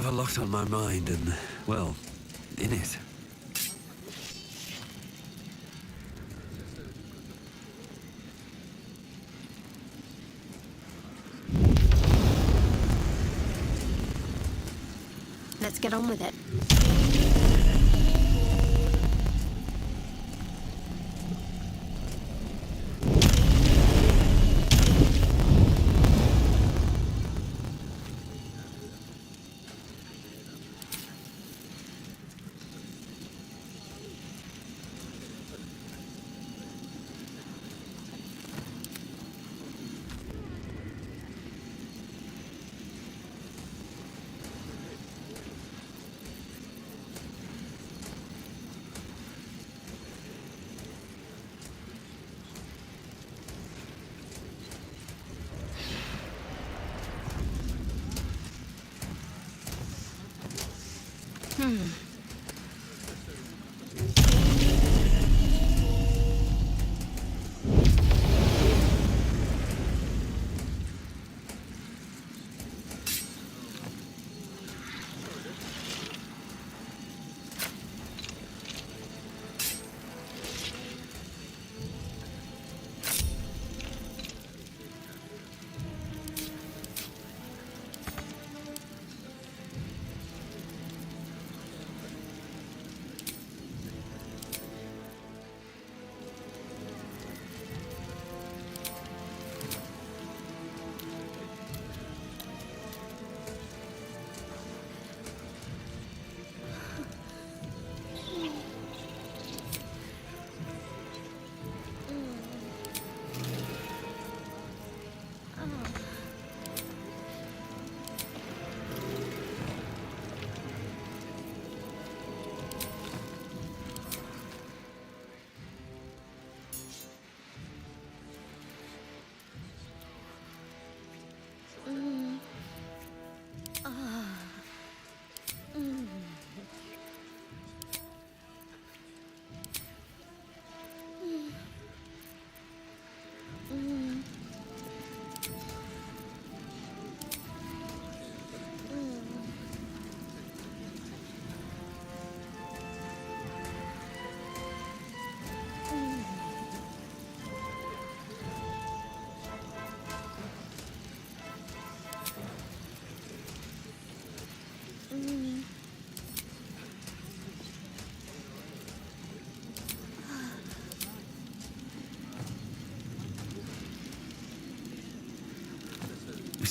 I've a lot on my mind and, well, in it. Let's get on with it.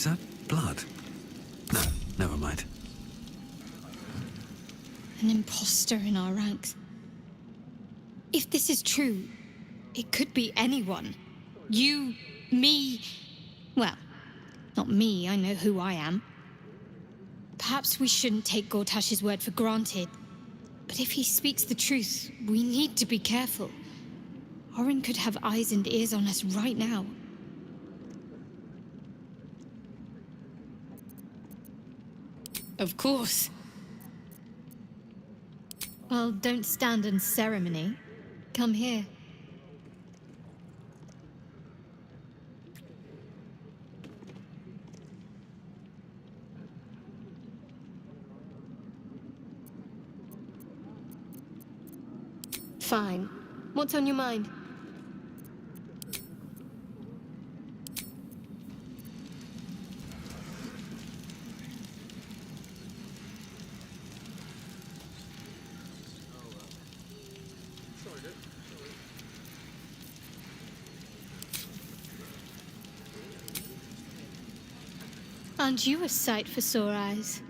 Is that blood? No, never mind. An imposter in our ranks. If this is true, it could be anyone. You, me... Well, not me, I know who I am. Perhaps we shouldn't take Gortash's word for granted. But if he speaks the truth, we need to be careful. Orin could have eyes and ears on us right now. Of course. Well, don't stand in ceremony. Come here. Fine. What's on your mind? Aren't you a sight for sore eyes?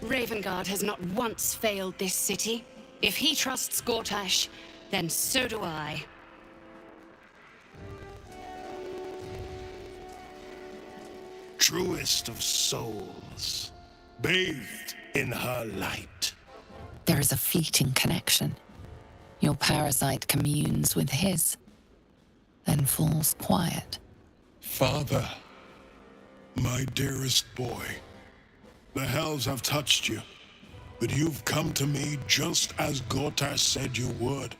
Ravengard has not once failed this city. If he trusts Gortash, then so do I. Truest of souls, bathed in her light. There is a fleeting connection. Your parasite communes with his, then falls quiet. Father, my dearest boy, the hells have touched you, but you've come to me just as Gortash said you would.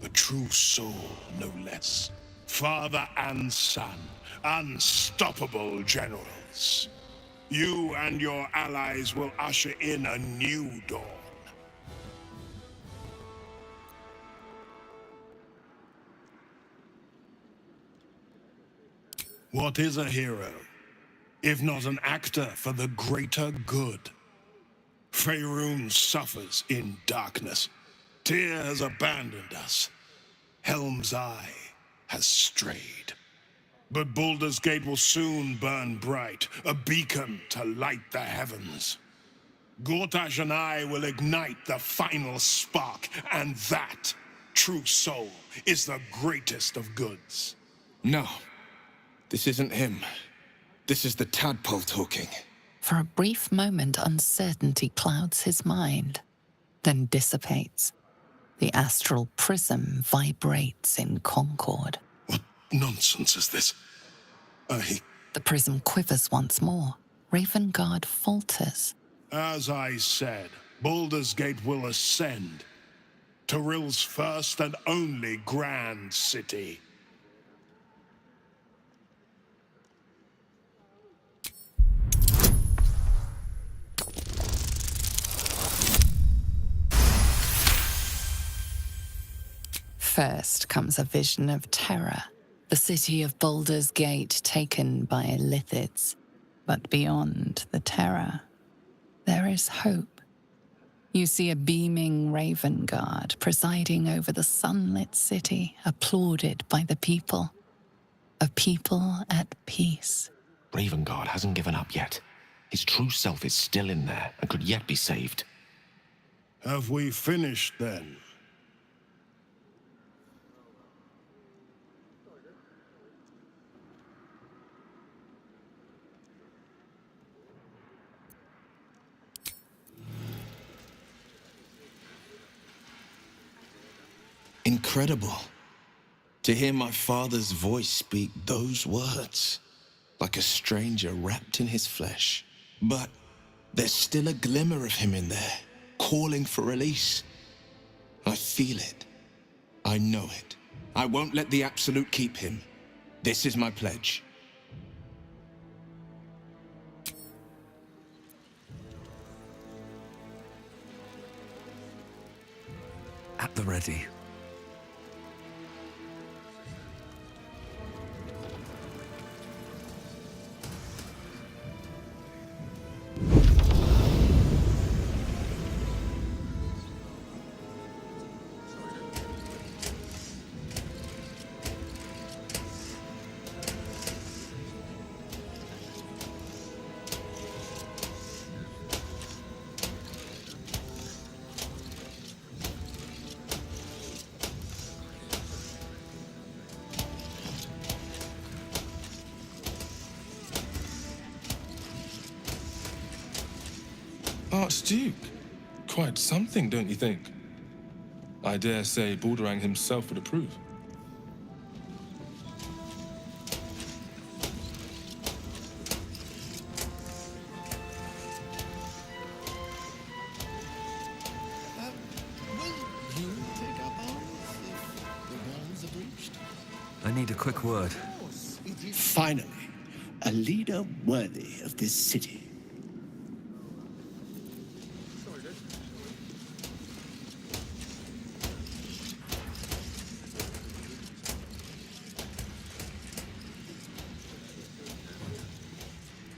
A true soul, no less. Father and son, unstoppable generals. You and your allies will usher in a new dawn. What is a hero, if not an actor for the greater good? Faerun suffers in darkness. Tyr has abandoned us. Helm's Eye has strayed. But Baldurs Gate will soon burn bright, a beacon to light the heavens. Gortash and I will ignite the final spark, and that, true soul, is the greatest of goods. No. This isn't him. This is the tadpole talking. For a brief moment, uncertainty clouds his mind, then dissipates. The astral prism vibrates in concord. What nonsense is this? The prism quivers once more. Ravengard falters. As I said, Baldurs Gate will ascend. Torill's first and only grand city. First comes a vision of terror. The city of Baldurs Gate taken by lithids. But beyond the terror, there is hope. You see a beaming Ravengard presiding over the sunlit city, applauded by the people. A people at peace. Ravengard hasn't given up yet. His true self is still in there and could yet be saved. Have we finished then? Incredible. To hear my father's voice speak those words, like a stranger wrapped in his flesh. But there's still a glimmer of him in there, calling for release. I feel it. I know it. I won't let the Absolute keep him. This is my pledge. At the ready. Archduke, quite something, don't you think? I dare say Balderang himself would approve. Will you take up arms if the walls are breached? I need a quick word. Finally, a leader worthy of this city.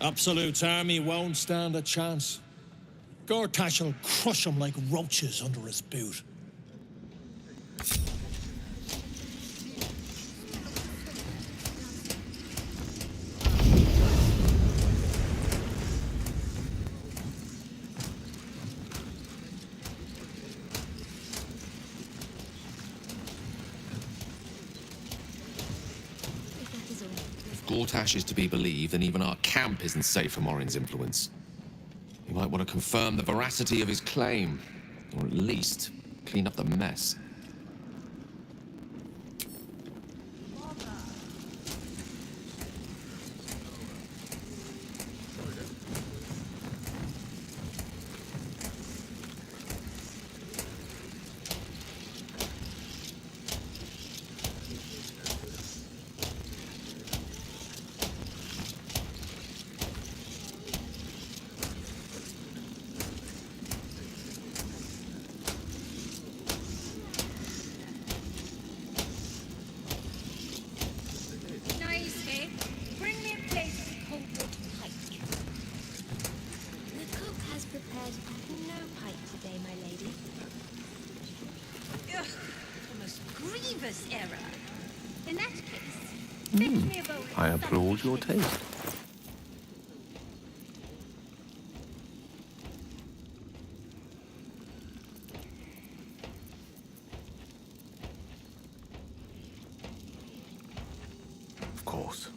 Absolute's army won't stand a chance. Gortash will crush them like roaches under his boot. Gortash is to be believed, then even our camp isn't safe from Orin's influence. You might want to confirm the veracity of his claim, or at least clean up the mess. Nice, eh? Bring me a plate of cold water pike. The cook has prepared no pike today, my lady. Ugh, the most grievous error. In that case, fetch me a bowl of I applaud your something. taste. Of course.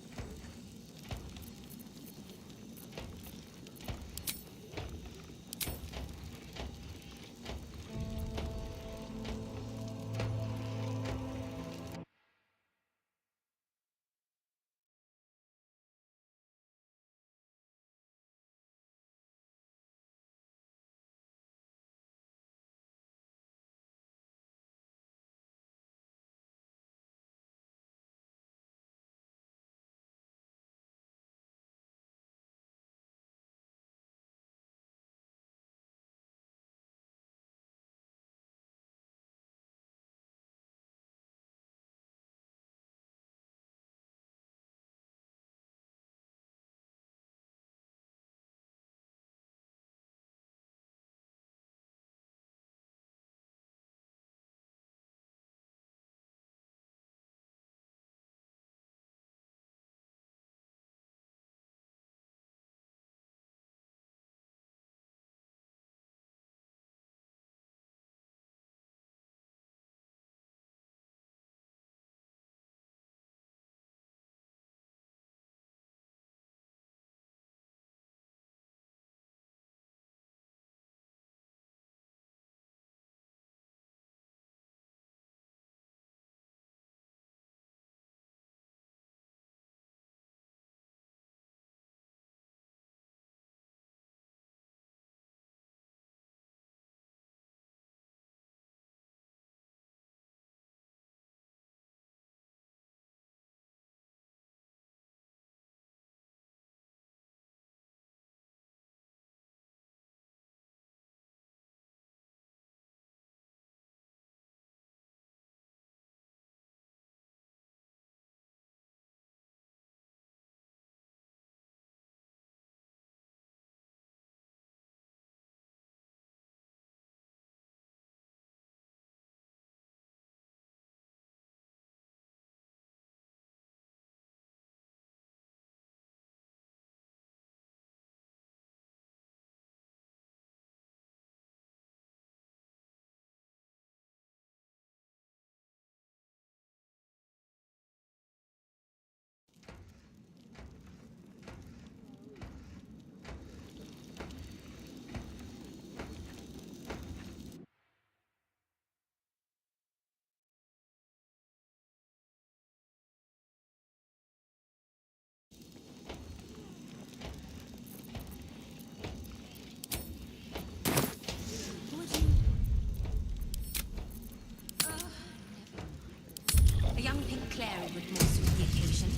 A young pink clary would more suit the occasion.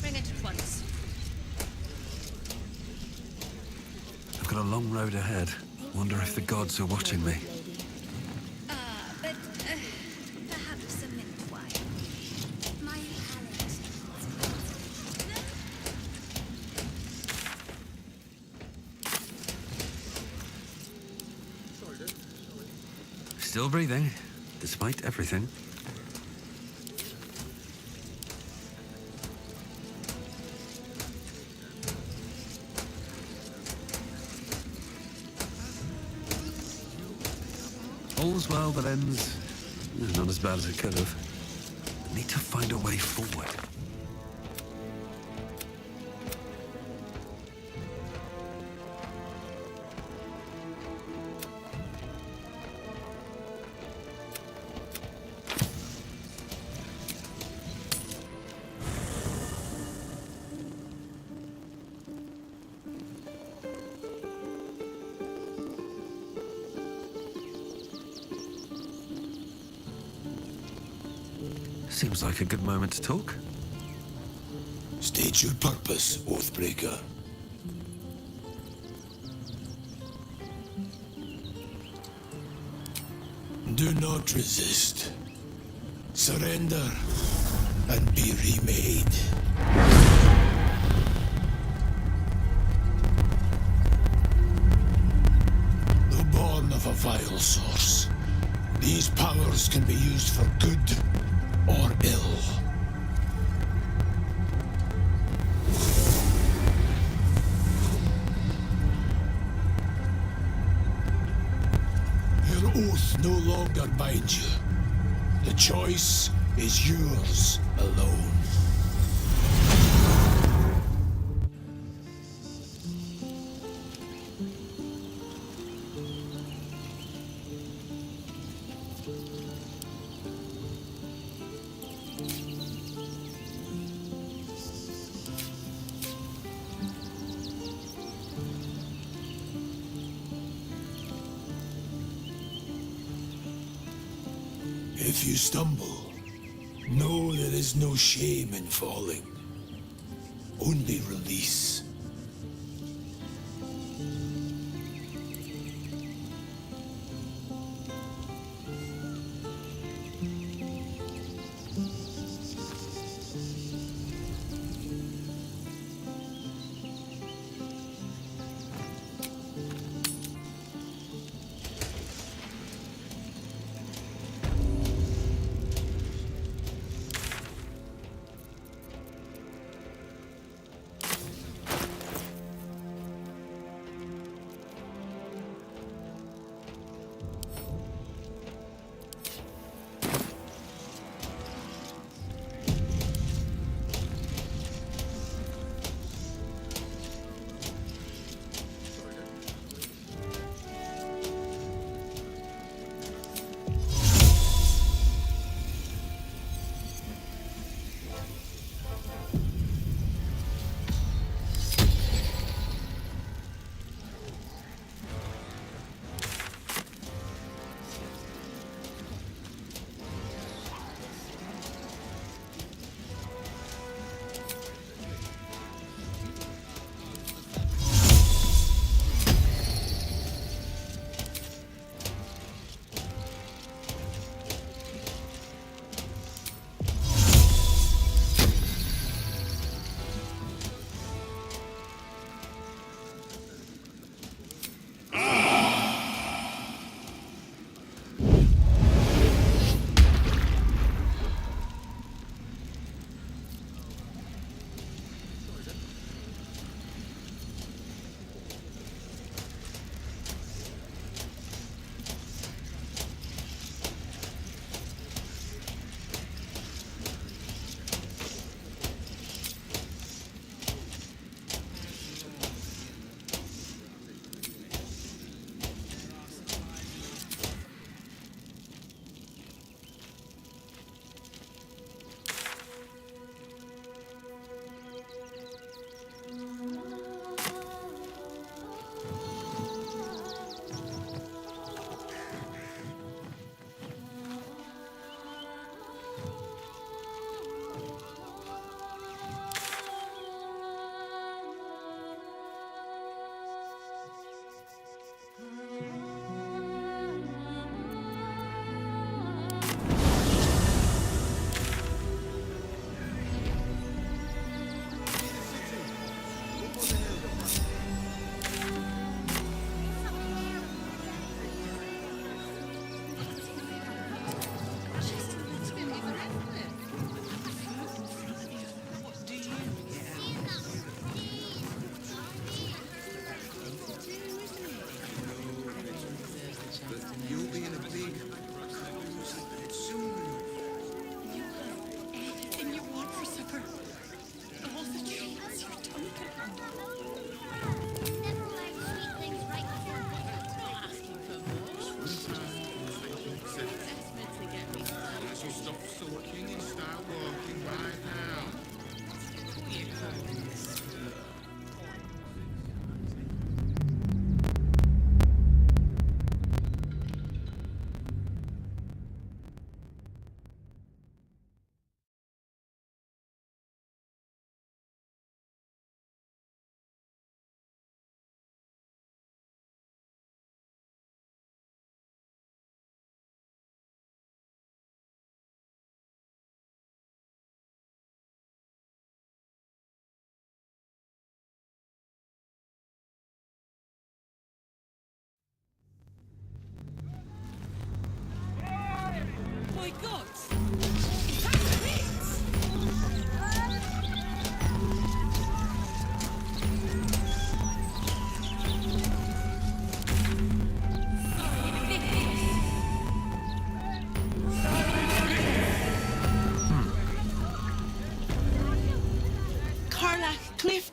Bring it at once. I've got a long road ahead. Wonder if the gods are watching me. But perhaps a mint wine. My palate. Still breathing, despite everything. All's well that ends. Not as bad as it could have. I need to find a way forward. Seems like a good moment to talk. State your purpose, Oathbreaker. Do not resist. Surrender and be remade. Though born of a vile source, these powers can be used for good or ill. Your oath no longer binds you. The choice is yours alone. If you stumble, know there is no shame in falling, only release.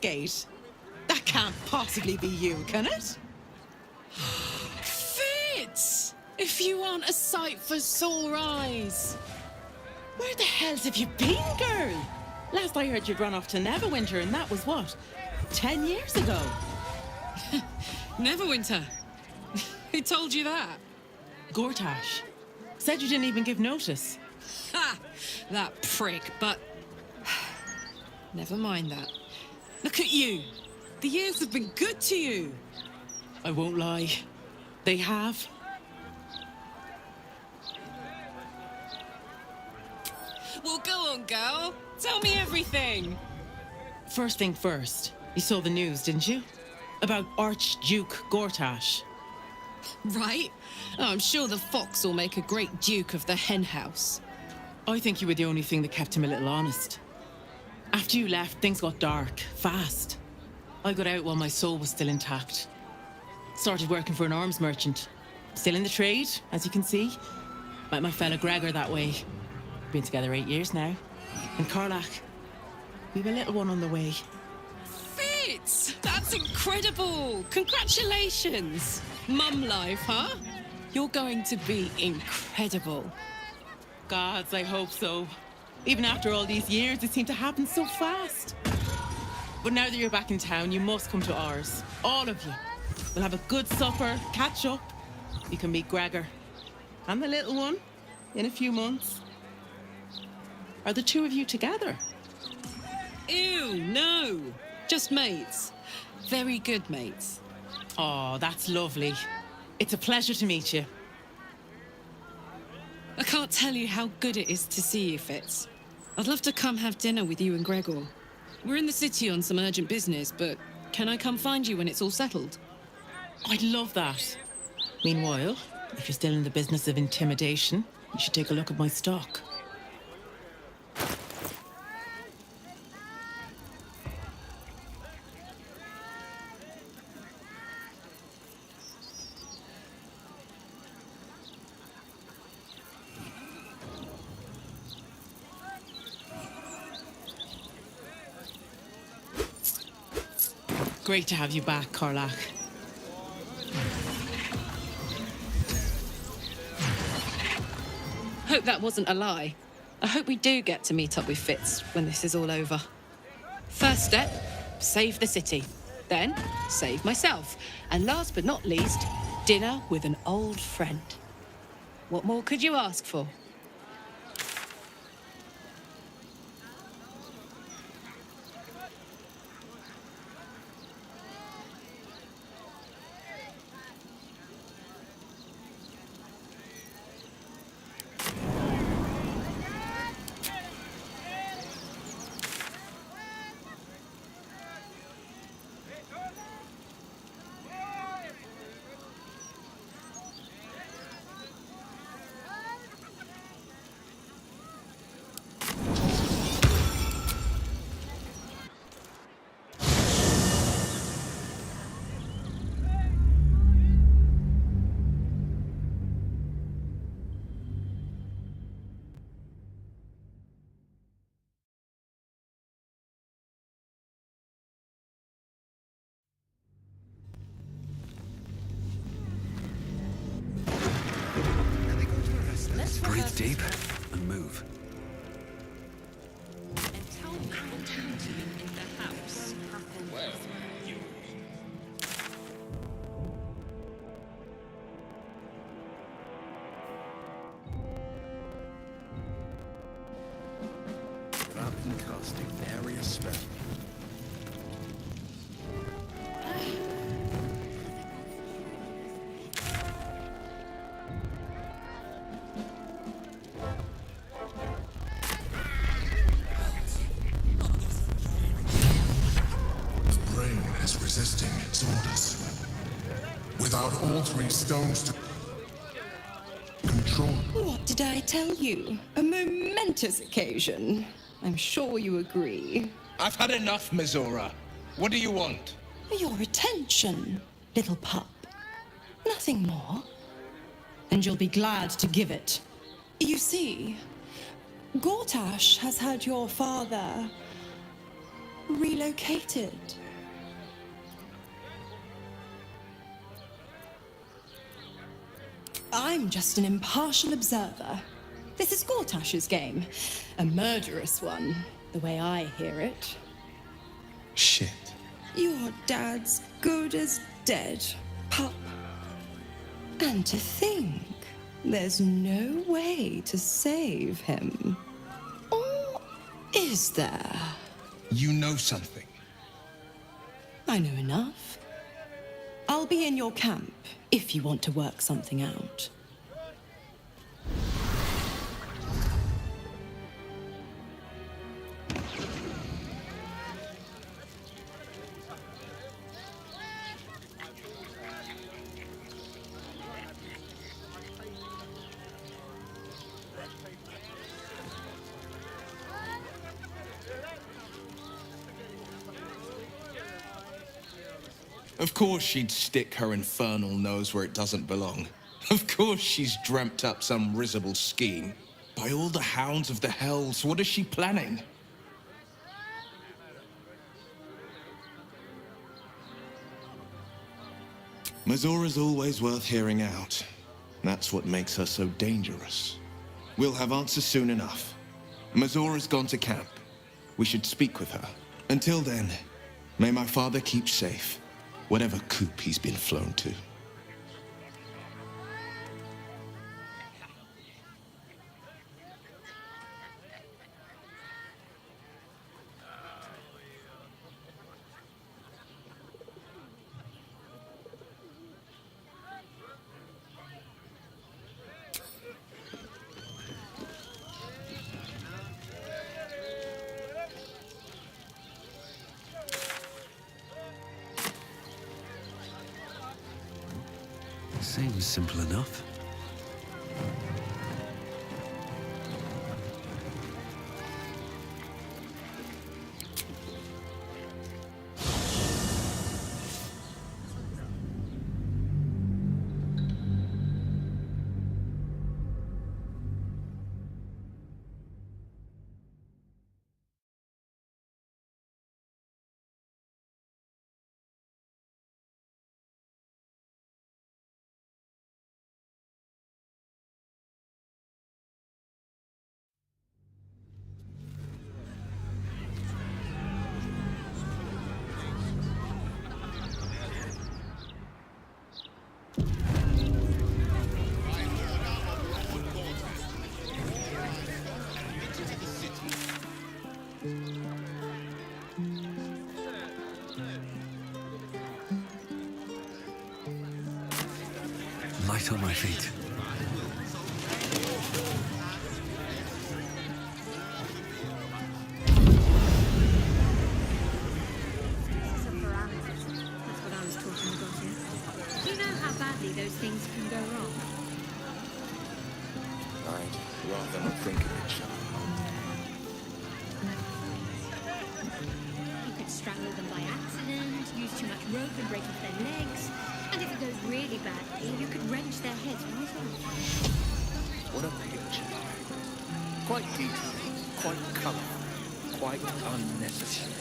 Gate? That can't possibly be you, can it? Fitz! If you aren't a sight for sore eyes. Where the hells have you been, girl? Last I heard you'd run off to Neverwinter, and that was what? 10 years ago? Neverwinter? Who told you that? Gortash. Said you didn't even give notice. Ha! That prick, but... Never mind that. Look at you. The years have been good to you. I won't lie. They have. Well, go on, girl. Tell me everything. First thing first, you saw the news, didn't you? About Archduke Gortash. Right? Oh, I'm sure the fox will make a great duke of the hen house. I think you were the only thing that kept him a little honest. After you left, things got dark, fast. I got out while my soul was still intact. Started working for an arms merchant. Still in the trade, as you can see. Met my fella Gregor that way. Been together 8 years now. And Karlach, we've a little one on the way. Fitz! That's incredible! Congratulations! Mum life, huh? You're going to be incredible. Gods, I hope so. Even after all these years, it seemed to happen so fast. But now that you're back in town, you must come to ours. All of you. We'll have a good supper, catch up. You can meet Gregor. And the little one in a few months. Are the two of you together? Ew, no. Just mates. Very good mates. Oh, that's lovely. It's a pleasure to meet you. I can't tell you how good it is to see you, Fitz. I'd love to come have dinner with you and Gregor. We're in the city on some urgent business, but can I come find you when it's all settled? I'd love that. Meanwhile, if you're still in the business of intimidation, you should take a look at my stock. Great to have you back, Karlach. Hope that wasn't a lie. I hope we do get to meet up with Fitz when this is all over. First step, save the city. Then, save myself. And last but not least, dinner with an old friend. What more could you ask for? Breathe deep and move. And tell me what happened in the house happened. Well, you... Rather than casting various spells. Resisting its orders. Without all three stones to control. What did I tell you? A momentous occasion. I'm sure you agree. I've had enough, Mizora. What do you want? Your attention, little pup. Nothing more. And you'll be glad to give it. You see, Gortash has had your father relocated. I'm just an impartial observer. This is Gortash's game. A murderous one, the way I hear it. Shit. Your dad's good as dead, pup. And to think, there's no way to save him. Or is there? You know something. I know enough. I'll be in your camp if you want to work something out. Of course she'd stick her infernal nose where it doesn't belong. Of course she's dreamt up some risible scheme. By all the hounds of the hells, what is she planning? Mazora's always worth hearing out. That's what makes her so dangerous. We'll have answers soon enough. Mazora's gone to camp. We should speak with her. Until then, may my father keep safe. Whatever coop he's been flown to. Seems simple enough. Light on my feet. Some parameters. That's what I was talking about here. Do you know how badly those things can go wrong? I'd rather not think of it, Sean. You could strangle them by accident, use too much rope and break off their legs. And if it goes really badly, you could wrench their heads right off. What a picture. Quite detailed, quite colourful, quite unnecessary.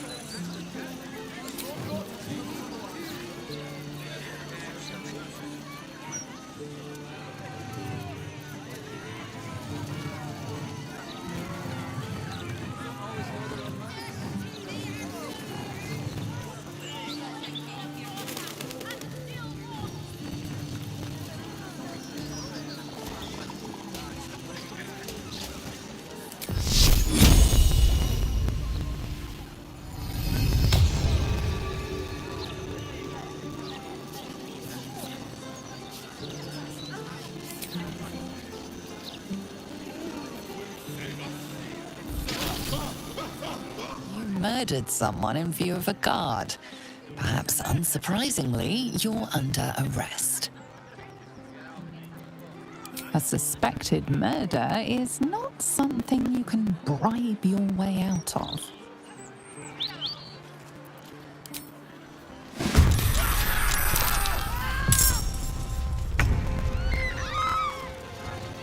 Murdered someone in view of a guard. Perhaps unsurprisingly, you're under arrest. A suspected murder is not something you can bribe your way out of.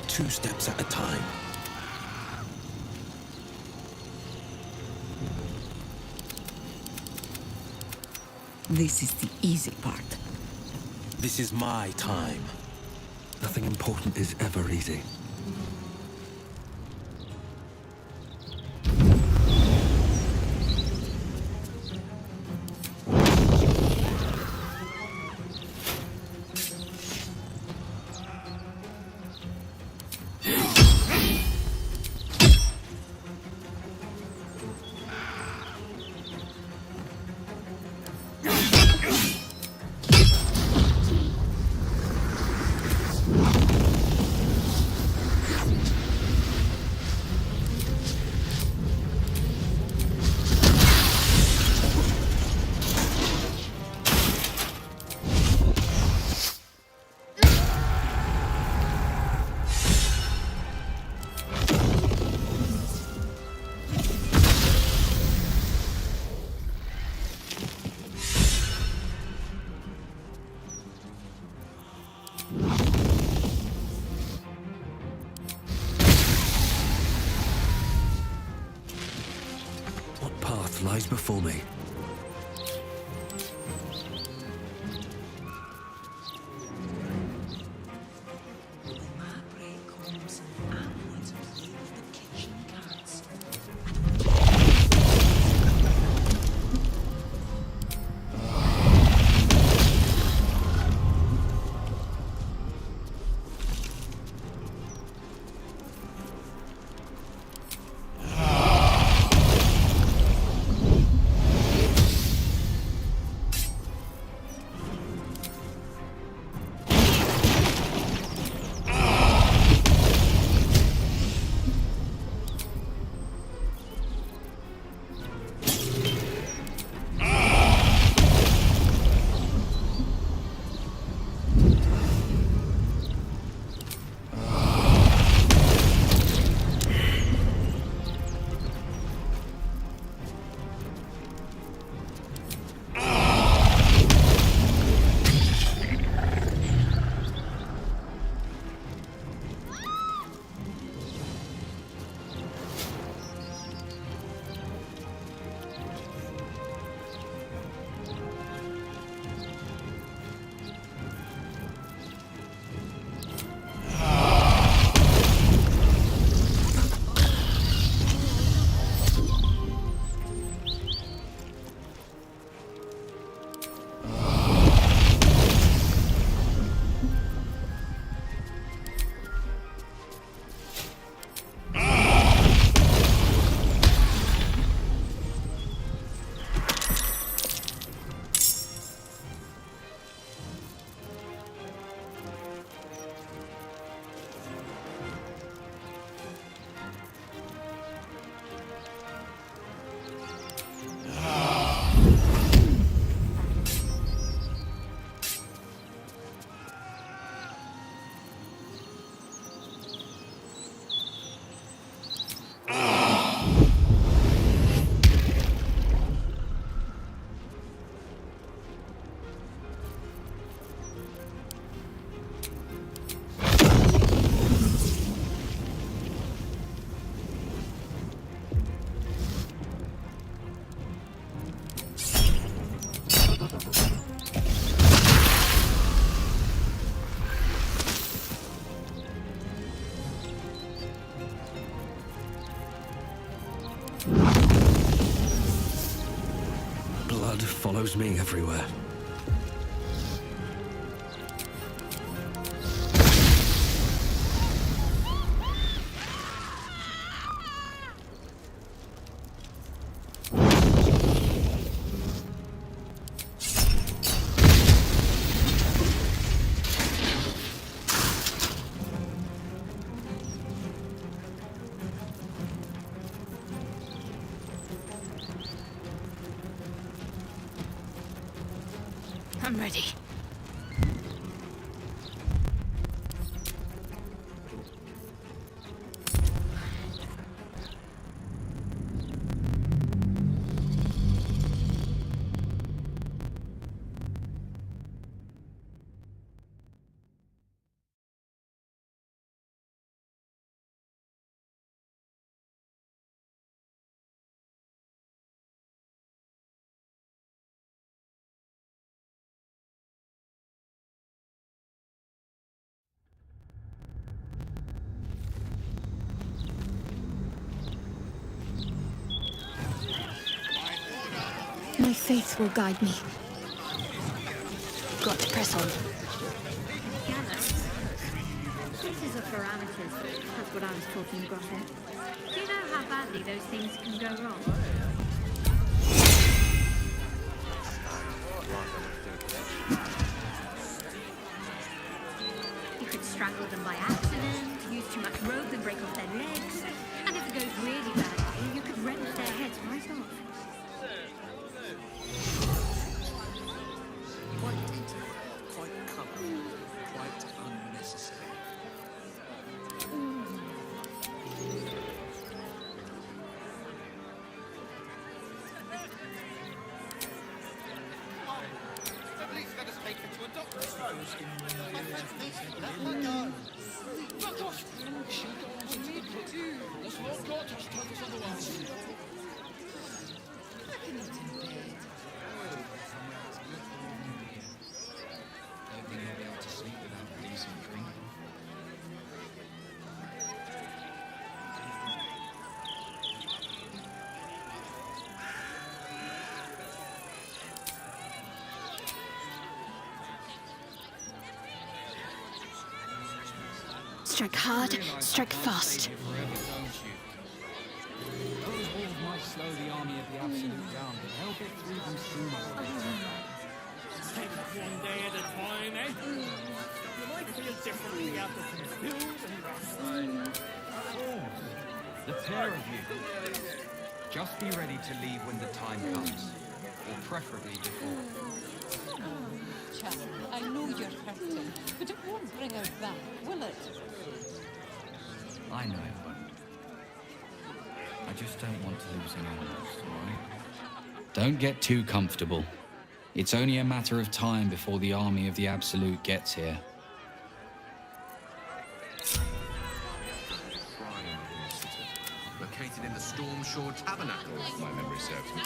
Two steps at a time. This is the easy part. This is my time. Nothing important is ever easy. What path lies before me? Blood follows me everywhere. I'm ready. faith will guide me. Got to press on. Pieces of parameters. That's what I was talking about. Do you know how badly those things can go wrong? You could strangle them by accident, use too much rope and break off their legs, and if it goes really badly, you could wrench their heads right off. Quite colourful, quite unnecessary. Strike hard, strike fast. Those walls might slow the army of the Absolute down, but help it through them sooner or later. Take it one day at a time, eh? You might feel differently after some food and rest. The pair of you. Just be ready to leave when the time comes, or preferably before. Chap, I know you're hurting, but it won't bring us back, will it? I know it won't. I just don't want to lose anyone else, alright? Don't get too comfortable. It's only a matter of time before the army of the Absolute gets here. Located in the Storm Shore Tabernacle, if my memory serves me.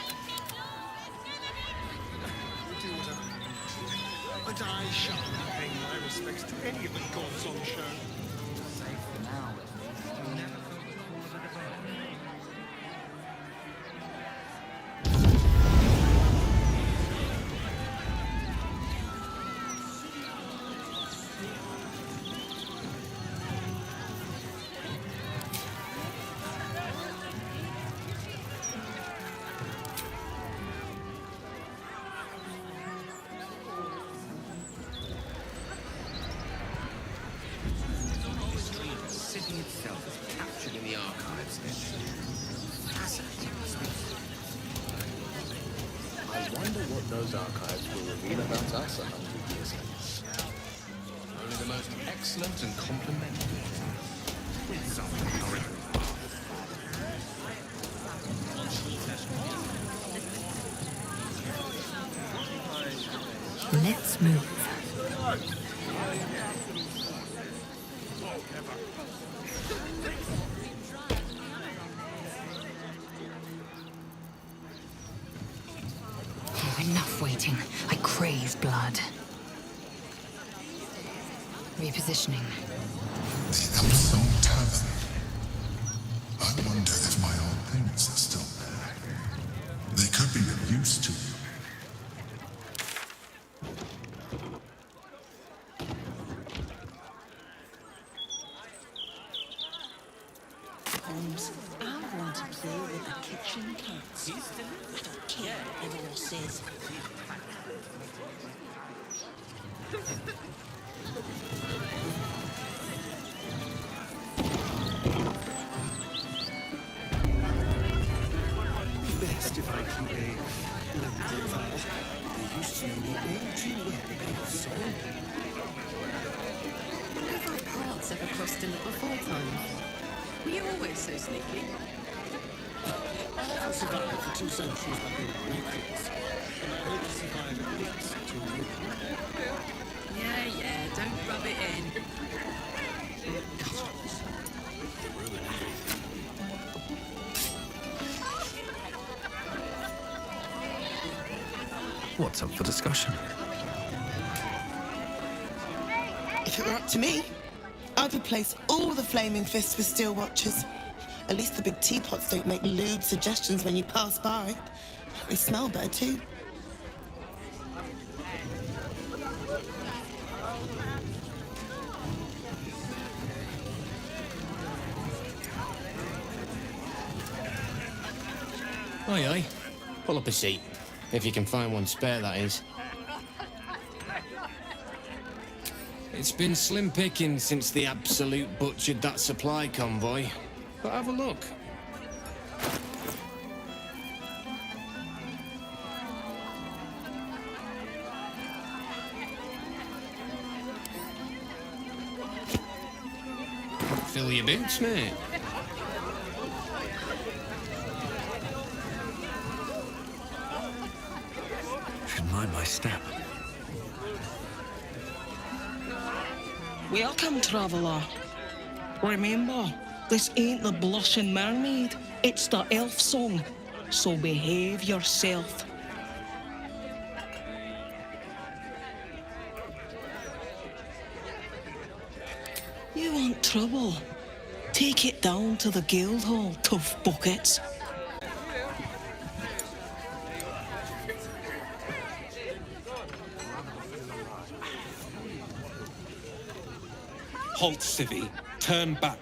But I shall pay my respects to any of the gods on show. Safe for now, at least. You never felt the call of the divine. Itself is captured in the archives here. Fascinating. I wonder what those archives will reveal about us 100 years hence. Only the most excellent and complimentary. With some encouragement. Let's move. Enough waiting. I crave blood. Repositioning. The Absolute Tavern. I wonder if my old things are still there. They could be of use to you. Holmes, I want to play with the kitchen cats. I don't care what anyone says. Best if I keep a low profile. They used to know me all too well, so... Have our paths ever crossed in the before times? Were you always so sneaky? I've survived for 2 centuries by being weakness, and I hope to survive at least 2 more. Yeah, don't rub it in. What's up for discussion? If it were up to me, I'd replace all the flaming fists with steel watches. At least the big teapots don't make lewd suggestions when you pass by. They smell better too. Aye, aye. Pull up a seat. If you can find one spare, that is. It's been slim picking since the Absolute butchered that supply convoy. But have a look. Fill your boots, mate. Should mind my step. Welcome, traveller. Remember, this ain't the blushing mermaid. It's the elf song. So behave yourself. You want trouble? Take it down to the guild hall, tough buckets. Halt, Civvy. Turn back.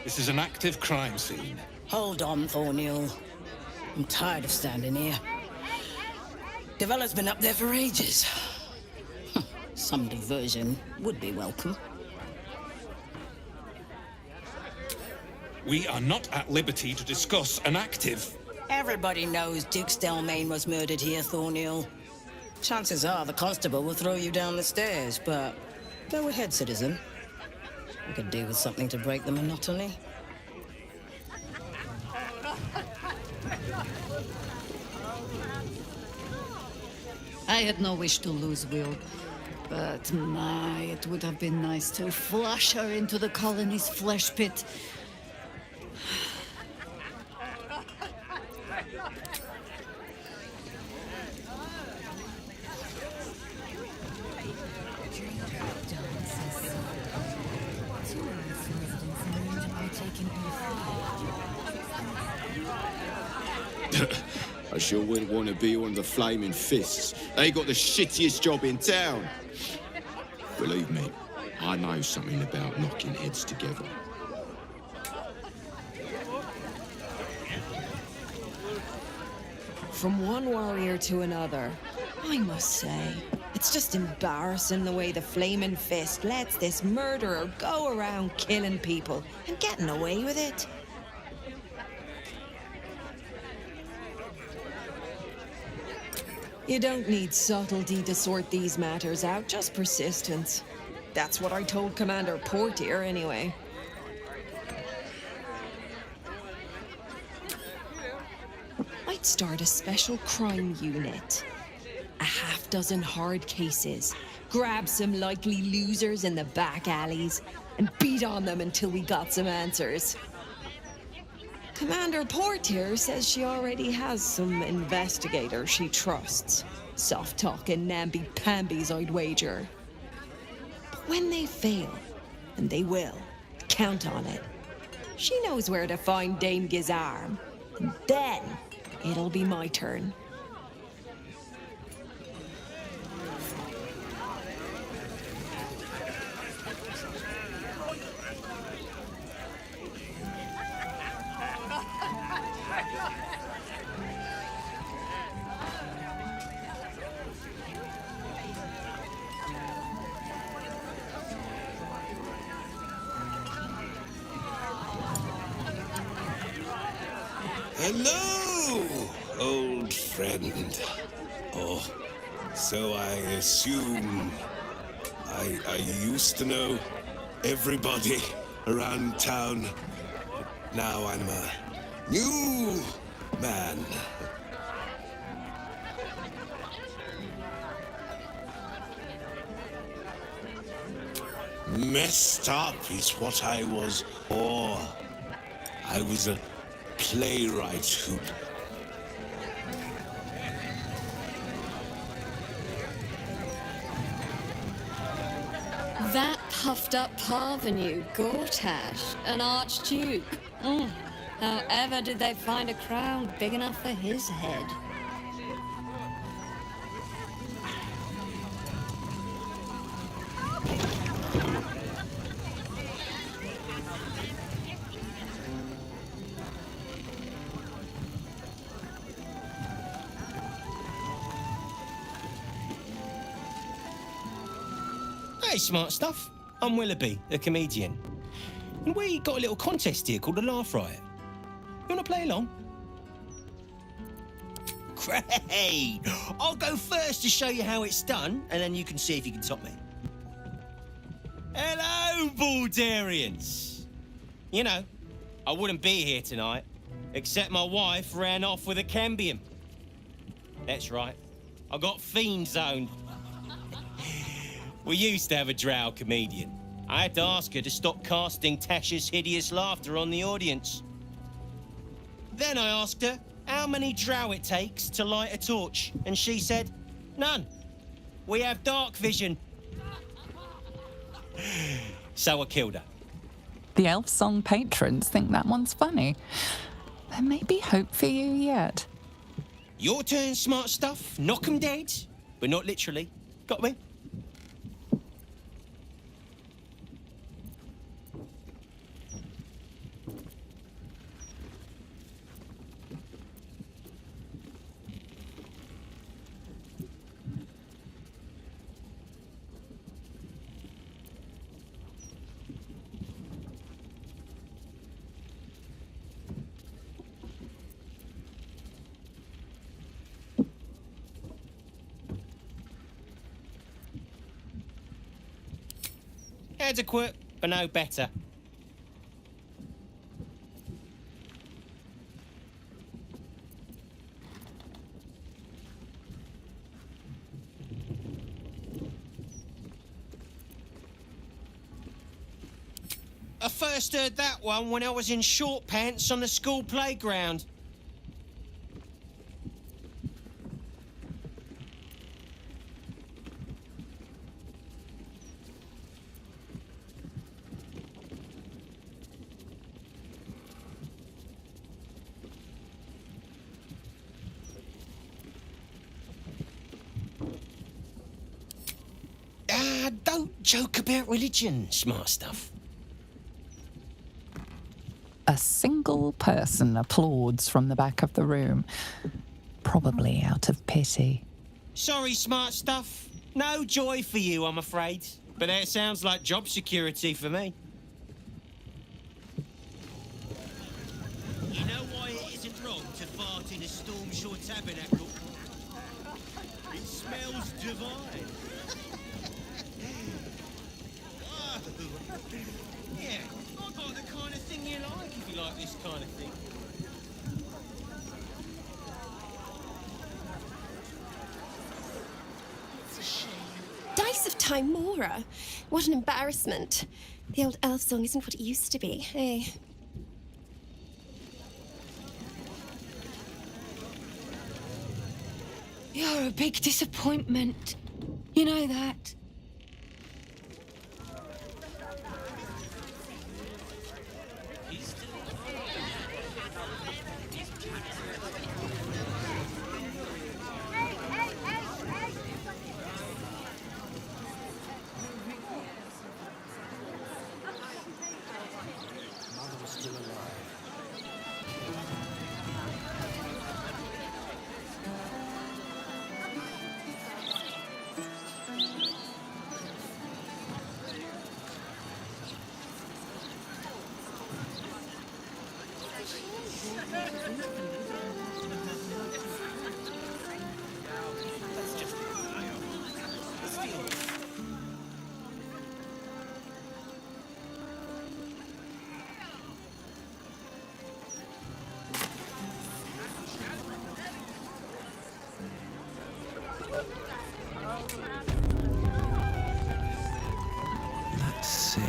This is an active crime scene. Hold on, Thornhill. I'm tired of standing here. Developer's been up there for ages. Some diversion would be welcome. We are not at liberty to discuss an active. Everybody knows Duke Stelmane was murdered here, Thornhill. Chances are the constable will throw you down the stairs, but go ahead, citizen. I could do with something to break the monotony. I had no wish to lose Will, but my, it would have been nice to flush her into the colony's flesh pit. I sure wouldn't want to be one of the Flaming Fists. They got the shittiest job in town. Believe me, I know something about knocking heads together. From one warrior to another, I must say, it's just embarrassing the way the Flaming Fist lets this murderer go around killing people and getting away with it. You don't need subtlety to sort these matters out, just persistence. That's what I told Commander Portier, anyway. I'd start a special crime unit. A half-dozen hard cases. Grab some likely losers in the back alleys and beat on them until we got some answers. Commander Portier says she already has some investigators she trusts. Soft-talking namby-pambies, I'd wager. But when they fail, and they will, count on it. She knows where to find Dame Gizarm. And then it'll be my turn. Hello, old friend. Oh, so I assume I used to know everybody around town. Now I'm a new man. Messed up is what I was. Or I was a playwright who... That puffed up parvenu, Gortash, an archduke. However did they find a crown big enough for his head? Hey, smart stuff. I'm Willoughby, a comedian. And we got a little contest here called the Laugh Riot. You want to play along? Great! I'll go first to show you how it's done, and then you can see if you can top me. Hello, Baldurians! You know, I wouldn't be here tonight, except my wife ran off with a cambium. That's right, I got fiend zoned. We used to have a drow comedian. I had to ask her to stop casting Tasha's hideous laughter on the audience. Then I asked her how many drow it takes to light a torch, and she said, none. We have dark vision. So I killed her. The Elf Song patrons think that one's funny. There may be hope for you yet. Your turn, smart stuff. Knock 'em dead, but not literally. Got me? Adequate, but no better. I first heard that one when I was in short pants on the school playground. Don't joke about religion, smart stuff. A single person applauds from the back of the room, probably out of pity. Sorry, smart stuff. No joy for you, I'm afraid. But that sounds like job security for me. You know why it isn't wrong to fart in a Stormshore tabernacle? It smells divine. Yeah, I got the kind of thing you like if you like this kind of thing. It's a shame. Dice of Timora. What an embarrassment. The old elf song isn't what it used to be, hey? You're a big disappointment. You know that. Let's see.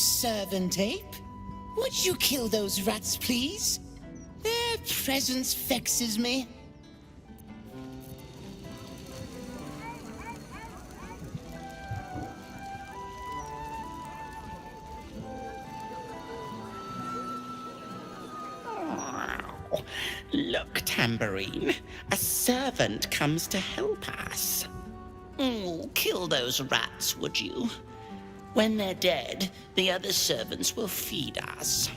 servant ape. Would you kill those rats, please? Their presence vexes me. Look, Tambourine, a servant comes to help us. Kill those rats, would you? When they're dead, the other servants will feed us.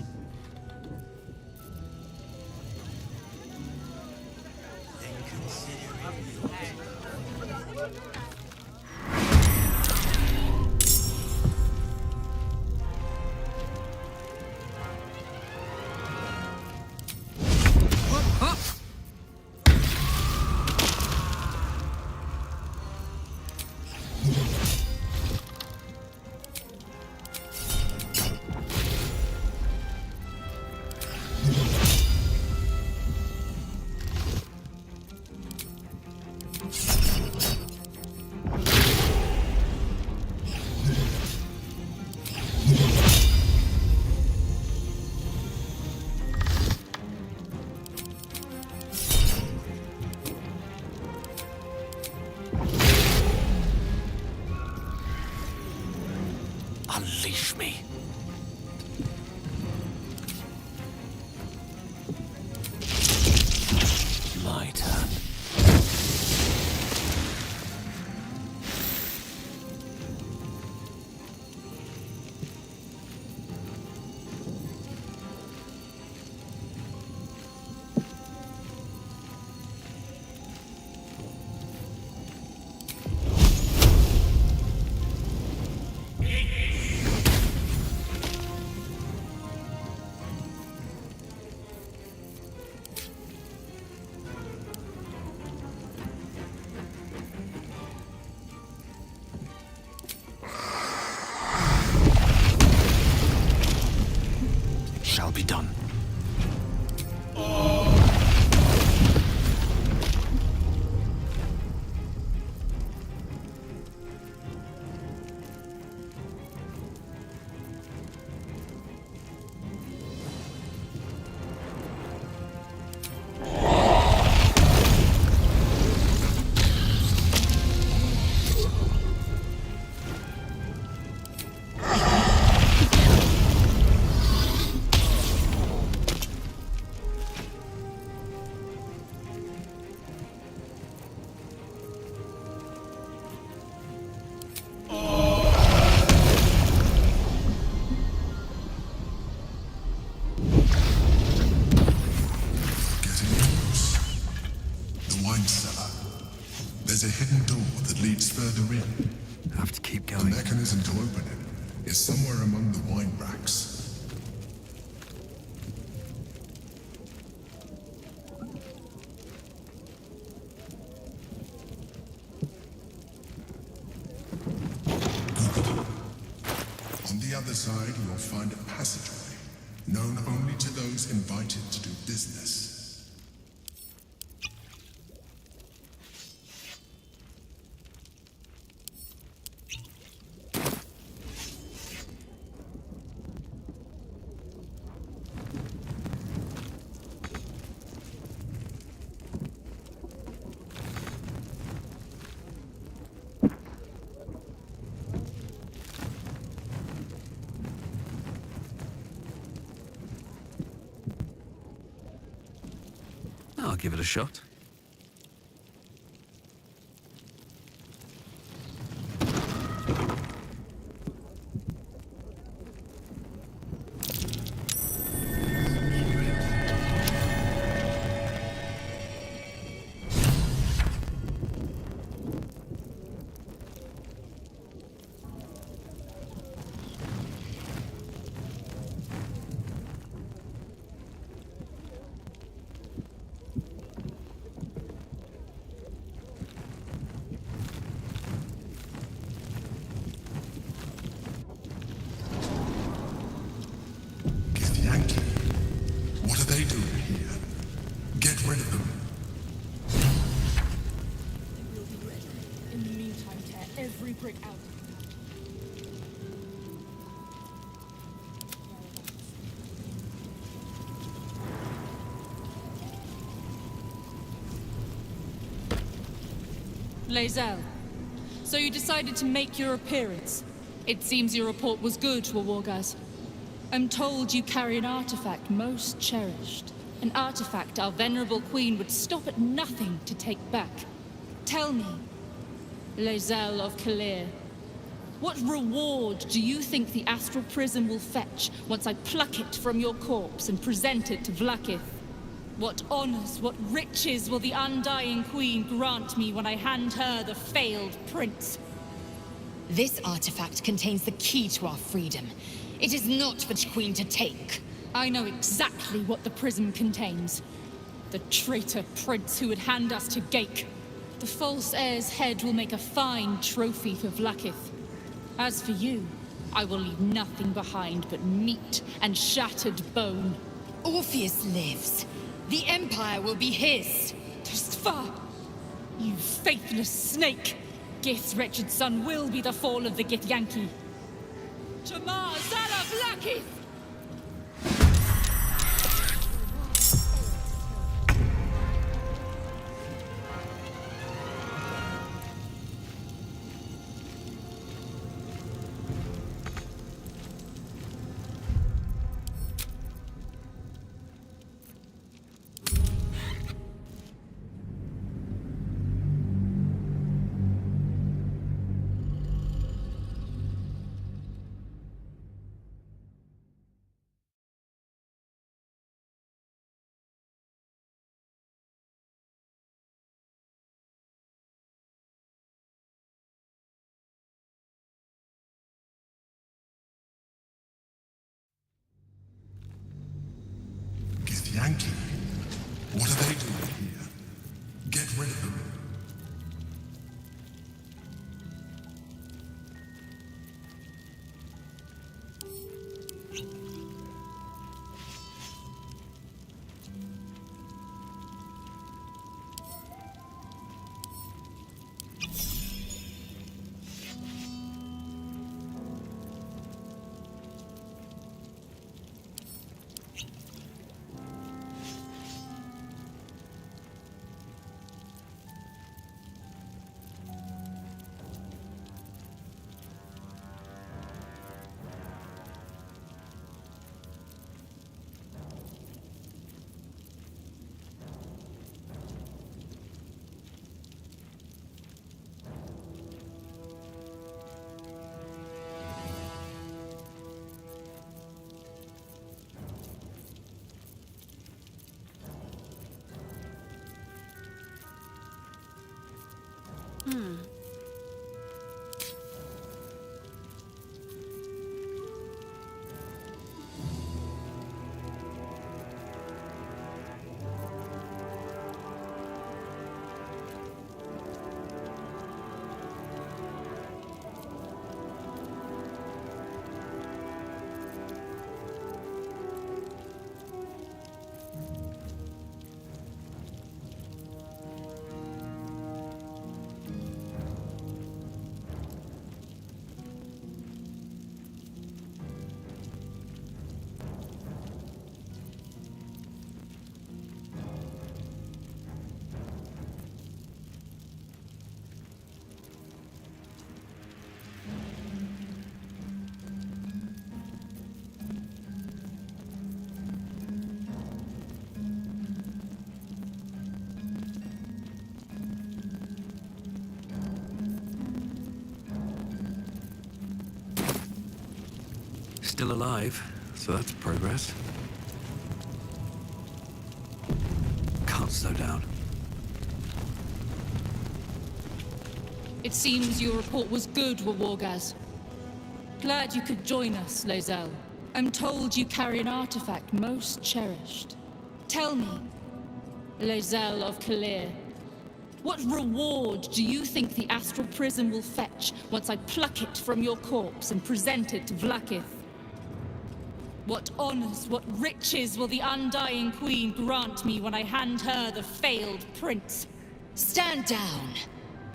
Unleash me. My turn. Shall be done. There's a hidden door that leads further in. Have to keep going. The mechanism to open it is somewhere among the wine racks. Good. On the other side, you'll find a passageway, known only to those invited to do business. I'll give it a shot. Lae'zel, so you decided to make your appearance. It seems your report was good, Wargaz. I'm told you carry an artifact most cherished. An artifact our venerable queen would stop at nothing to take back. Tell me, Lae'zel of Kalir, what reward do you think the astral prism will fetch once I pluck it from your corpse and present it to Vlaakith? What honors, what riches will the Undying Queen grant me when I hand her the failed prince? This artifact contains the key to our freedom. It is not for the Queen to take. I know exactly what the prism contains. The traitor prince who would hand us to Gake. The false heir's head will make a fine trophy for Vlaakith. As for you, I will leave nothing behind but meat and shattered bone. Orpheus lives. The Empire will be his. Tustva! You faithless snake! Gith's wretched son will be the fall of the Githyanki. Tamar Zala Vlaakith! Yankee, what are they doing here? Get rid of them. Still alive, so that's progress. Can't slow down. It seems your report was good, Wargaz. Glad you could join us, Lae'zel. I'm told you carry an artifact most cherished. Tell me, Lae'zel of Kalir, what reward do you think the astral prism will fetch once I pluck it from your corpse and present it to Vlaakith? What honors, what riches will the Undying Queen grant me when I hand her the failed prince? Stand down.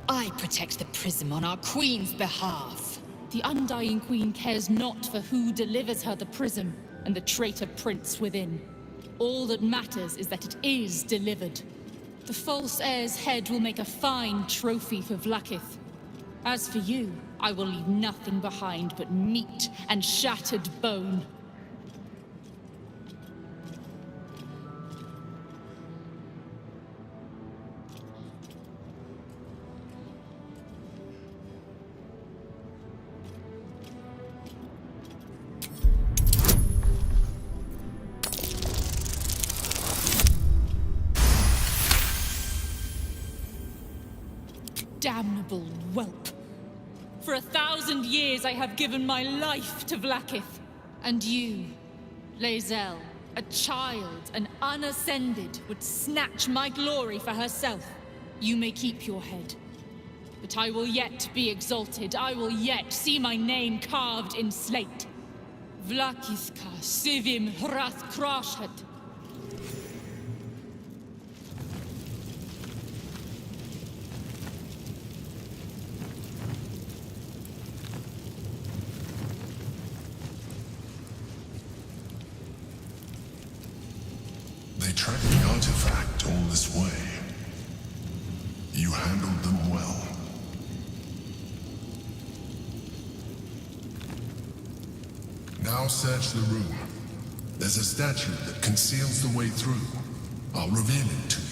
I protect the prism on our Queen's behalf. The Undying Queen cares not for who delivers her the prism and the traitor prince within. All that matters is that it is delivered. The false heir's head will make a fine trophy for Vlaakith. As for you, I will leave nothing behind but meat and shattered bone. Damnable whelp. For 1,000 years I have given my life to Vlaakith. And you, Lae'zel, a child, an unascended, would snatch my glory for herself. You may keep your head. But I will yet be exalted. I will yet see my name carved in slate. Vlaakithka sivim hrath krashet. They tracked the artifact all this way. You handled them well. Now search the room. There's a statue that conceals the way through. I'll reveal it to you.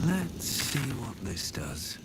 Let's see what this does.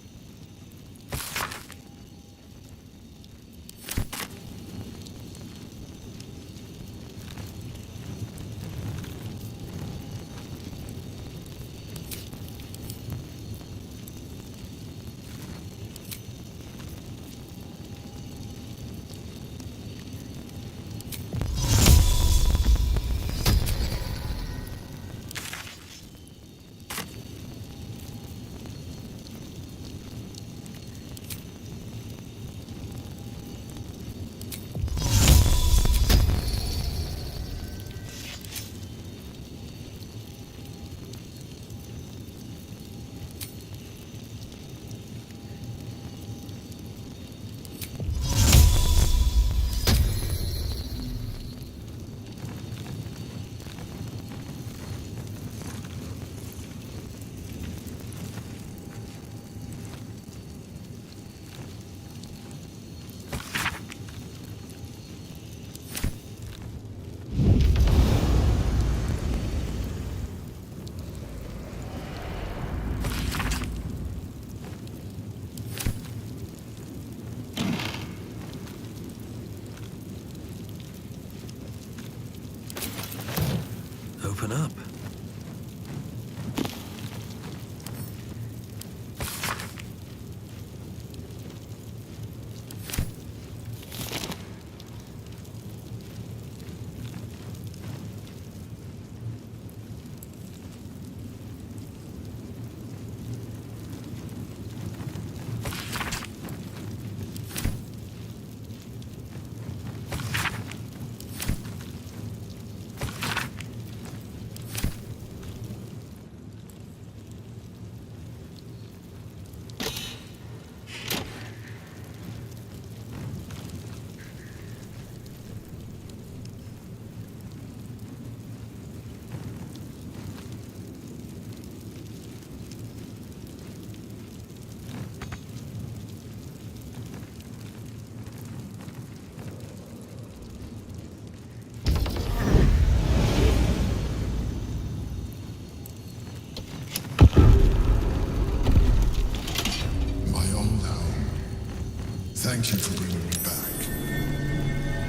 Thank you for bringing me back.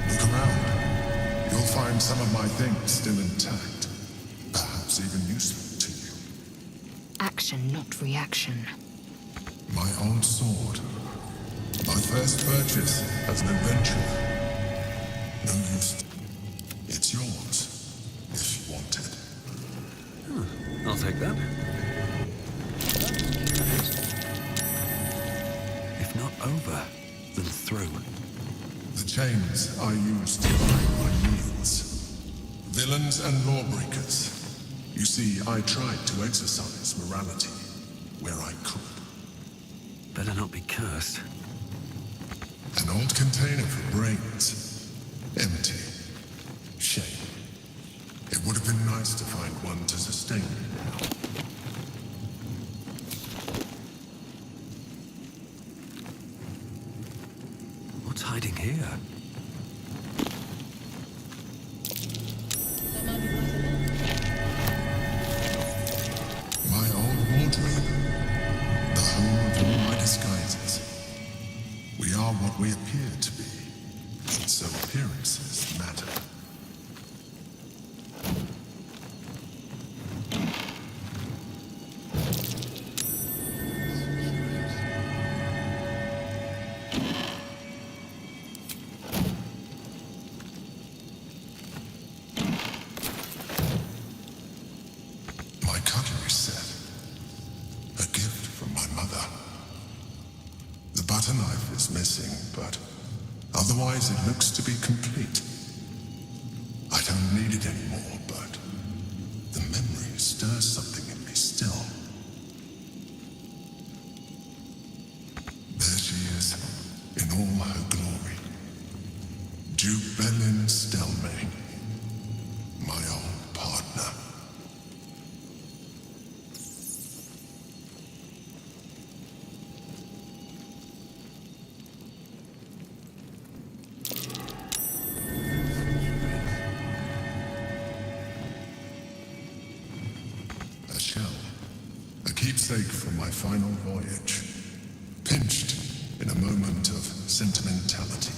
Look around. You'll find some of my things still intact. Perhaps even useful to you. Action, not reaction. My old sword. My first purchase as an adventurer. No use. It's yours, if you want it. I'll take that. If not over, then through. The chains I use to buy my meals. Villains and lawbreakers. You see, I tried to exercise morality where I could. Better not be cursed. An old container for brains. Empty. Shame. It would have been nice to find one to sustain me now. What's hiding here? My old wardrobe. The home of all my disguises. We are what we appear to be. And so appearances matter. My cutlery set. A gift from my mother. The butter knife is missing, but otherwise it looks to be complete. I don't need it anymore, but the memory stirs something in me still. There she is, in all her glory. Jubelin Stelmane, my old partner. A shell, a keepsake from my final voyage, pinched in a moment of sentimentality.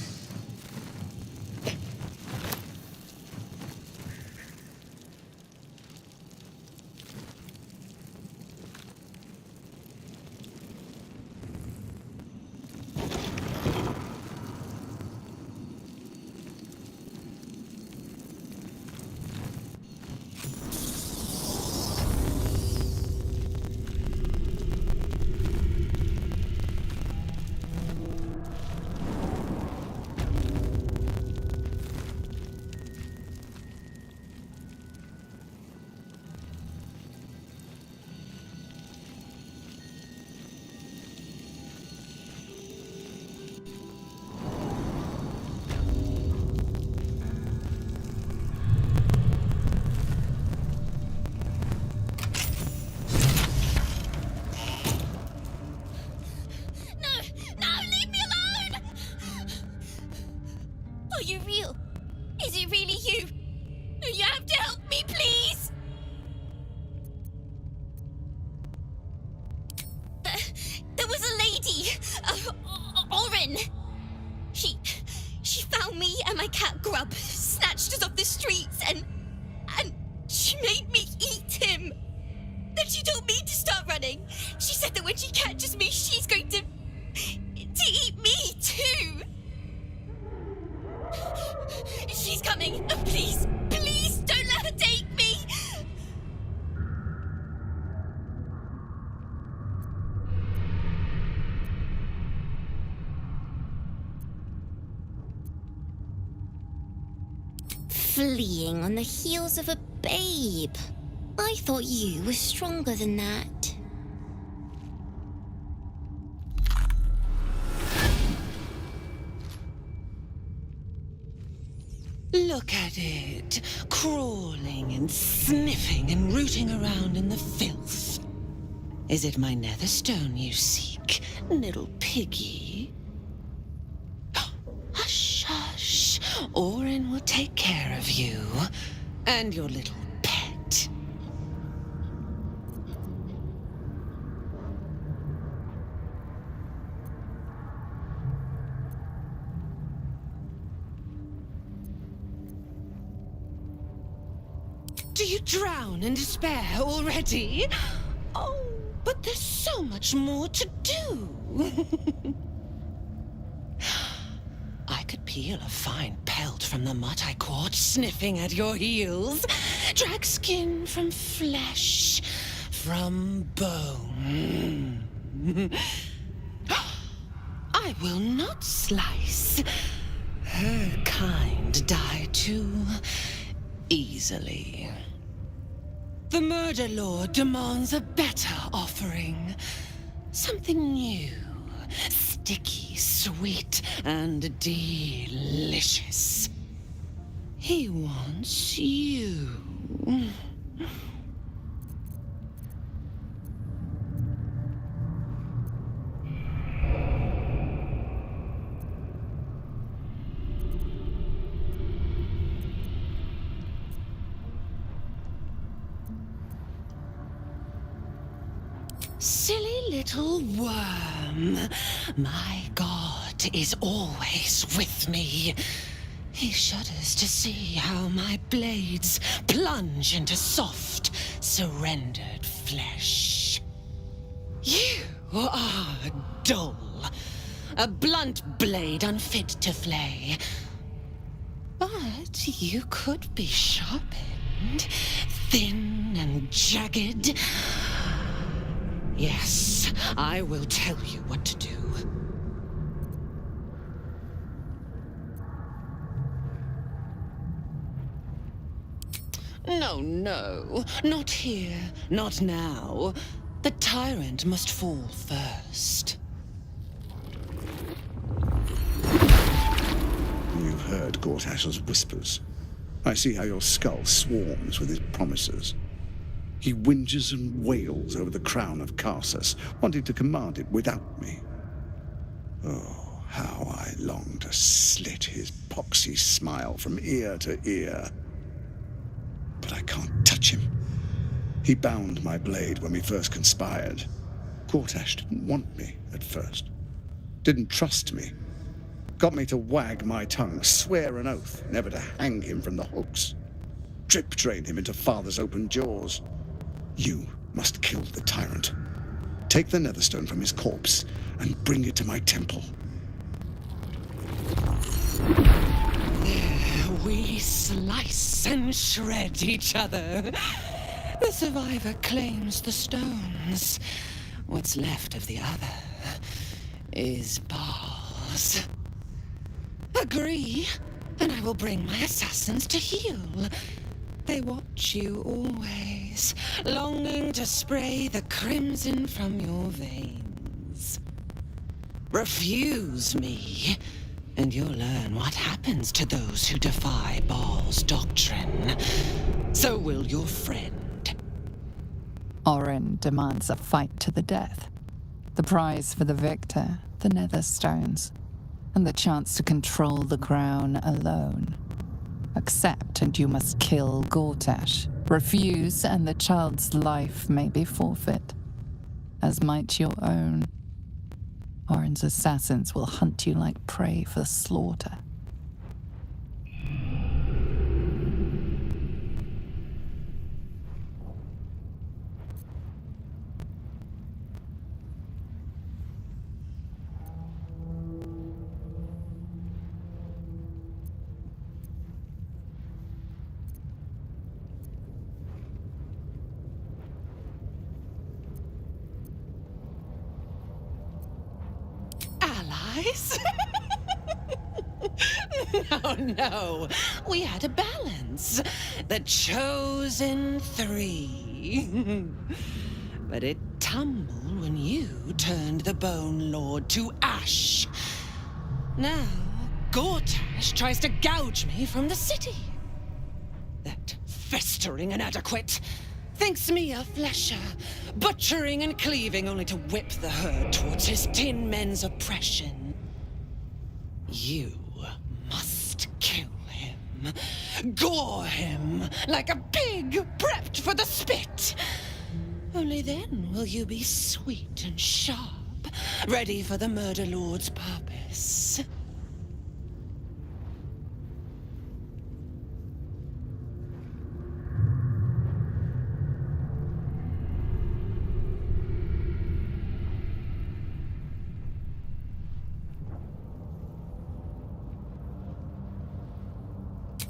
Are you real? Is it really you? You have to help me, please! There was a lady, Oren. She found me and my cat Grub, snatched us off the streets, and she made me eat him. Then she told me to start running. She said that when she catches me, she's going to eat me too. She's coming. Please, please don't let her take me. Fleeing on the heels of a babe. I thought you were stronger than that. Look at it, crawling and sniffing and rooting around in the filth. Is it my netherstone you seek, little piggy? Hush, hush. Orin will take care of you and your little pet. Do you drown in despair already? Oh, but there's so much more to do. I could peel a fine pelt from the mutt I caught sniffing at your heels. Drag skin from flesh, from bone. I will not slice. Her kind die too easily. The Murder Lord demands a better offering. Something new, sticky, sweet, and delicious. He wants you. Silly little worm. My God is always with me. He shudders to see how my blades plunge into soft, surrendered flesh. You are dull. A blunt blade unfit to flay. But you could be sharpened, thin and jagged. Yes, I will tell you what to do. No, not here, not now. The tyrant must fall first. You've heard Gortash's whispers. I see how your skull swarms with his promises. He whinges and wails over the crown of Karsus, wanting to command it without me. Oh, how I long to slit his poxy smile from ear to ear. But I can't touch him. He bound my blade when we first conspired. Gortash didn't want me at first. Didn't trust me. Got me to wag my tongue, swear an oath never to hang him from the hooks. Drip drain him into father's open jaws. You must kill the tyrant. Take the Netherstone from his corpse and bring it to my temple. There we slice and shred each other. The survivor claims the stones. What's left of the other is bars. Agree, and I will bring my assassins to heal. They watch you always, longing to spray the crimson from your veins. Refuse me, and you'll learn what happens to those who defy Baal's doctrine. So will your friend. Orin demands a fight to the death. The prize for the victor, the Netherstones, and the chance to control the crown alone. Accept and you must kill Gortash. Refuse and the child's life may be forfeit, as might your own. Orin's assassins will hunt you like prey for slaughter. No. We had a balance. The chosen three. But it tumbled when you turned the Bone Lord to ash. Now, Gortash tries to gouge me from the city. That festering inadequate thinks me a flesher, butchering and cleaving only to whip the herd towards his tin men's oppression. You must kill him. Gore him like a pig prepped for the spit. Only then will you be sweet and sharp, ready for the Murder Lord's purpose.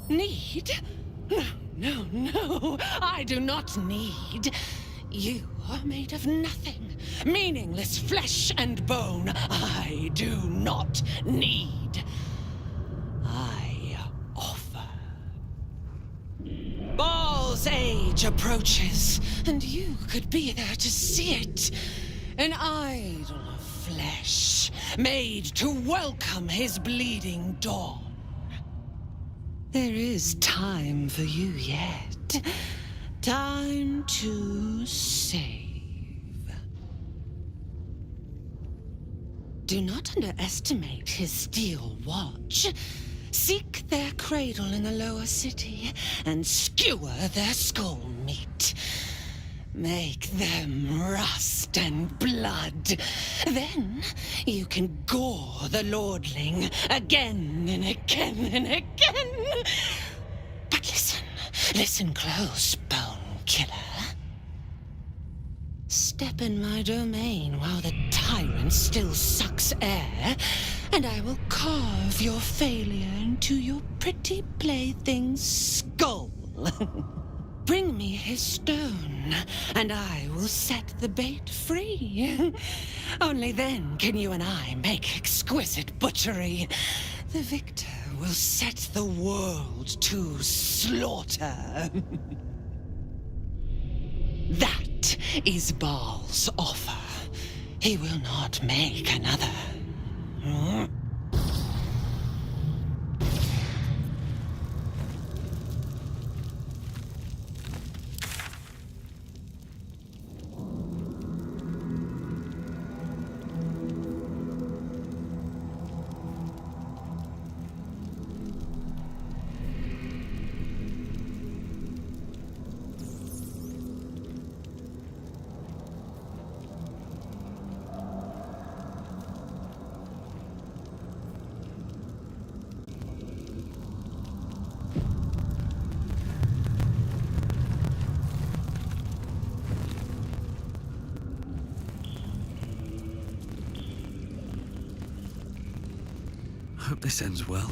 Need? No, no, I do not need. You are made of nothing. Meaningless flesh and bone. I do not need. I offer. Baal's age approaches, and you could be there to see it. An idol of flesh, made to welcome his bleeding dawn. There is time for you yet. Time to save. Do not underestimate his steel watch. Seek their cradle in the lower city and skewer their skull meat. Make them rust and blood. Then you can gore the lordling again and again and again. But listen close, bone killer. Step in my domain while the tyrant still sucks air, and I will carve your failure into your pretty plaything's skull. Bring me his stone, and I will set the bait free. Only then can you and I make exquisite butchery. The victor will set the world to slaughter. That is Baal's offer. He will not make another. Hope this ends well.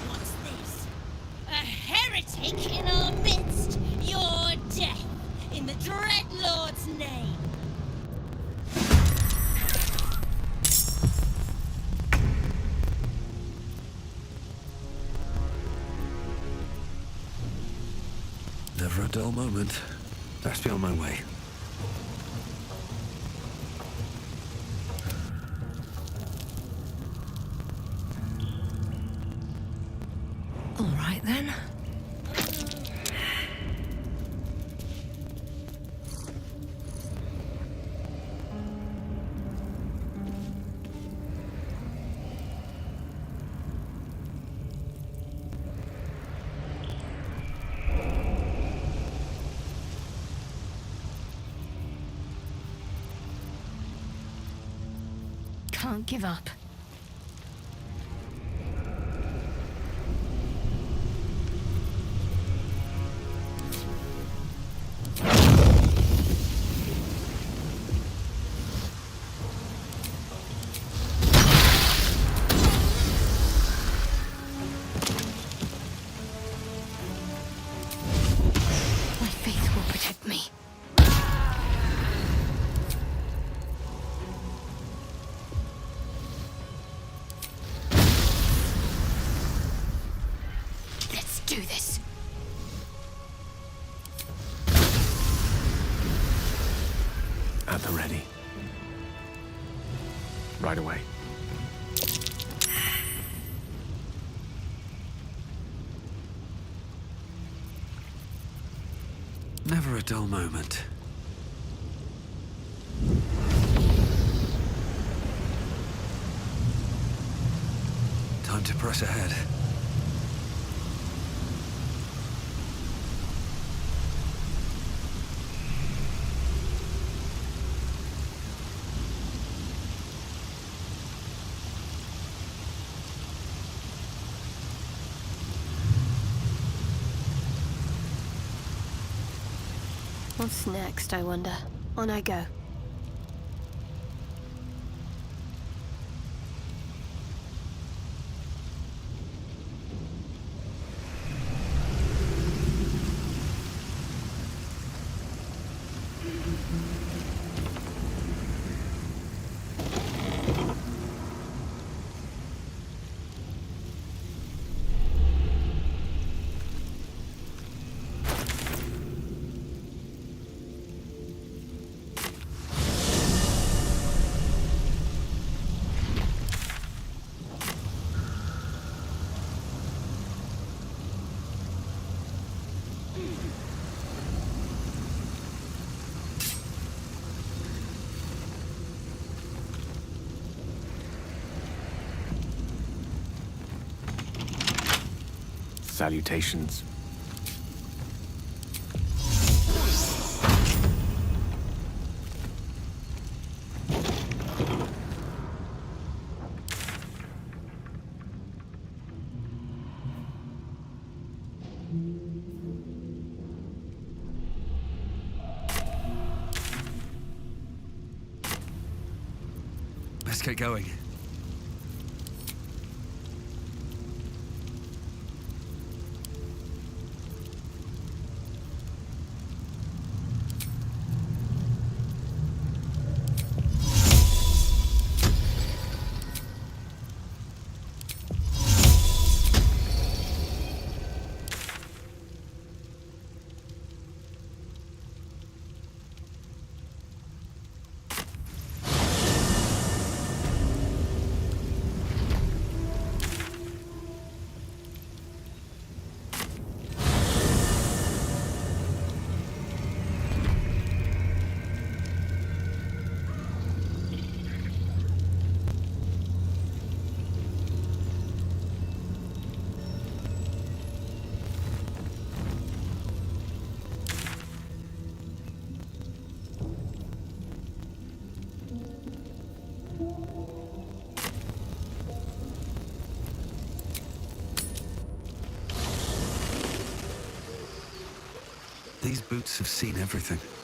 What's this? A heretic in our midst! Your death in the Dreadlord's name! Never a dull moment. Best be on my way. All right then. Can't give up. My faith will protect me. Let's do this. At the ready. Right away. Never a dull moment. Time to press ahead. What's next, I wonder? On I go. Salutations. Let's get going. These boots have seen everything.